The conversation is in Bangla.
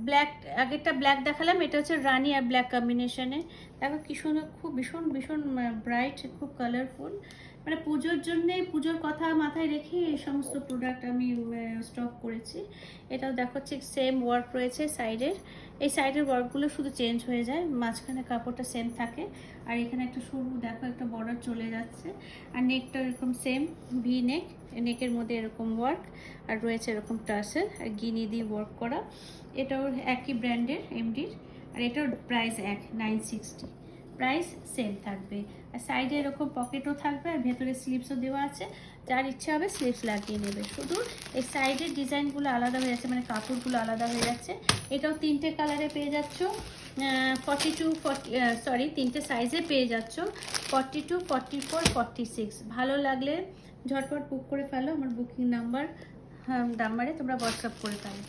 ব্ল্যাক, আগেরটা ব্ল্যাক দেখালাম, এটা হচ্ছে রানি আর ব্ল্যাক কম্বিনেশনে। দেখো কি সুন্দর, খুব ভীষণ ভীষণ ব্রাইট, খুব কালারফুল। মানে পুজোর জন্যে, পুজোর কথা মাথায় রেখে এই সমস্ত প্রোডাক্ট আমি স্টক করেছি। এটাও দেখো ঠিক সেম ওয়ার্ক রয়েছে সাইডের। এই সাইডের ওয়ার্কগুলো শুধু চেঞ্জ হয়ে যায়, মাঝখানে কাপড়টা সেম থাকে। আর এখানে একটা সরু দেখো একটা বর্ডার চলে যাচ্ছে। আর নেকটা এরকম সেম ভি নেক, নেকের মধ্যে এরকম ওয়ার্ক, আর রয়েছে এরকম টার্সেল আর গিনি দিয়ে ওয়ার্ক করা। এটাও একই ব্র্যান্ডের এমডির, আর এটার প্রাইস 960, প্রাইস সেম থাকবে। আর সাইডে এরকম পকেটও থাকবে, আর ভেতরে স্লিপসও দেওয়া আছে, যার ইচ্ছা হবে স্লিপস লাগিয়ে নেবে। শুধু এই সাইডের ডিজাইনগুলো আলাদা হয়ে যাচ্ছে, মানে কাপড়গুলো আলাদা হয়ে যাচ্ছে। এটাও 3টে কালারে পেয়ে যাচ্ছ, 42 3টে সাইজে পেয়ে যাচ্ছ, 42, 44, 46। ভালো লাগলে ঝটপট বুক করে ফেলো, আমার বুকিং নাম্বারে তোমরা হোয়াটসঅ্যাপ করে ফেলো।